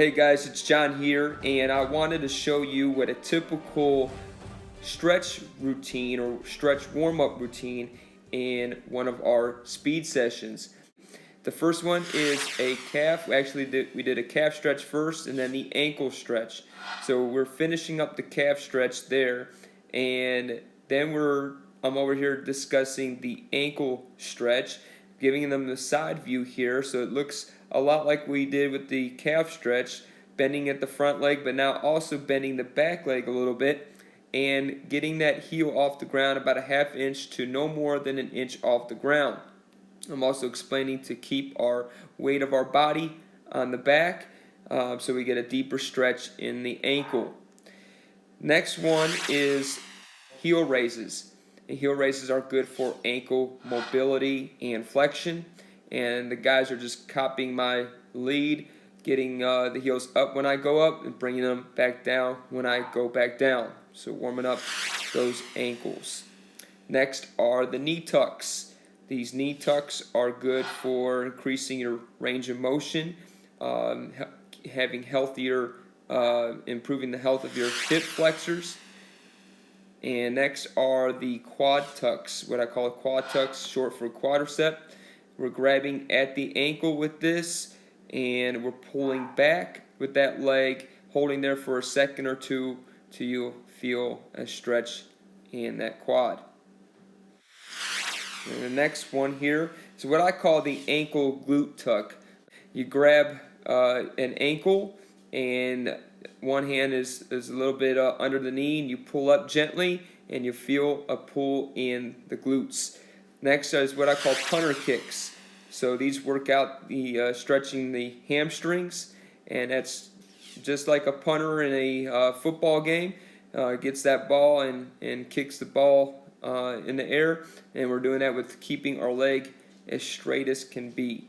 Hey guys, it's John here, and I wanted to show you what a typical stretch routine or stretch warm-up routine in one of our speed sessions. The first one is a calf. We did a calf stretch first and then the ankle stretch. So we're finishing up the calf stretch there, and then I'm over here discussing the ankle stretch, giving them the side view here so it looks a lot like we did with the calf stretch, bending at the front leg but now also bending the back leg a little bit and getting that heel off the ground about a half inch to no more than an inch off the ground. I'm also explaining to keep our weight of our body on the back so we get a deeper stretch in the ankle. Next one is heel raises. And heel raises are good for ankle mobility and flexion. And the guys are just copying my lead, getting the heels up when I go up and bringing them back down when I go back down. So warming up those ankles. Next are the knee tucks. These knee tucks are good for increasing your range of motion, having healthier, improving the health of your hip flexors. And next are the quad tucks, what I call quad tucks, short for quadricep. We're grabbing at the ankle with this, and we're pulling back with that leg, holding there for a second or two till you feel a stretch in that quad. And the next one here is what I call the ankle glute tuck. You grab an ankle, and one hand is a little bit under the knee, and you pull up gently, and you feel a pull in the glutes. Next is what I call punter kicks. So these work out the stretching the hamstrings, and that's just like a punter in a football game. Gets that ball and kicks the ball in the air, and we're doing that with keeping our leg as straight as can be.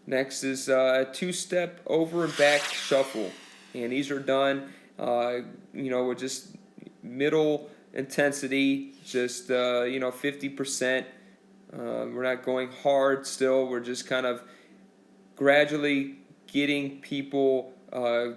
Next is a two-step over and back shuffle, and these are done with just middle intensity, just 50%. We're not going hard still. We're just kind of gradually getting people,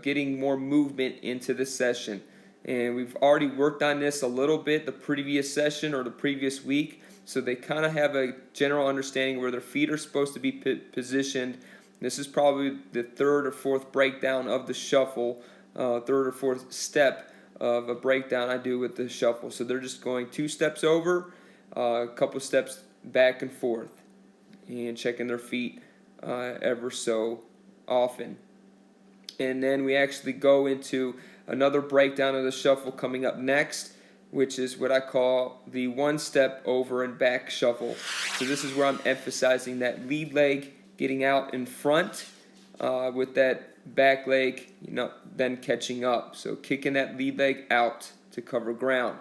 getting more movement into the session. And we've already worked on this a little bit the previous session or the previous week, so they kind of have a general understanding where their feet are supposed to be positioned. This is probably the third or fourth breakdown of the shuffle, third or fourth step of a breakdown I do with the shuffle. So they're just going two steps over, a couple steps back and forth, and checking their feet ever so often. And then we actually go into another breakdown of the shuffle coming up next, which is what I call the one step over and back shuffle. So this is where I'm emphasizing that lead leg getting out in front with that back leg then catching up. So kicking that lead leg out to cover ground.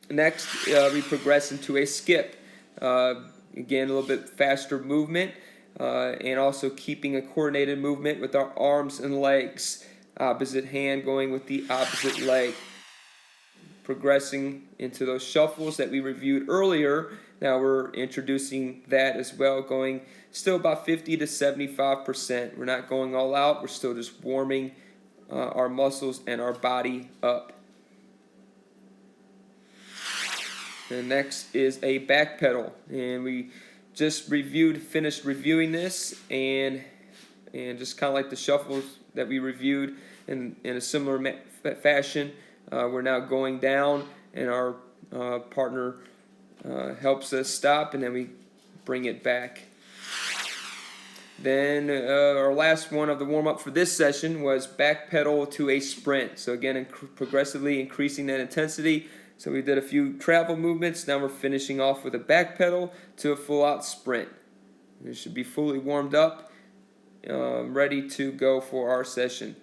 Next we progress into a skip. Again, a little bit faster movement, and also keeping a coordinated movement with our arms and legs. Opposite hand going with the opposite leg. Progressing into those shuffles that we reviewed earlier. Now we're introducing that as well, going still about 50 to 75%. We're not going all out. We're still just warming our muscles and our body up. And next is a back pedal, and we just finished reviewing this, and just kind of like the shuffles that we reviewed in a similar fashion. We're now going down, and our partner helps us stop, and then we bring it back. Then our last one of the warm-up for this session was back pedal to a sprint. So again, progressively increasing that intensity. So we did a few travel movements. Now we're finishing off with a back pedal to a full-out sprint. We should be fully warmed up, ready to go for our session.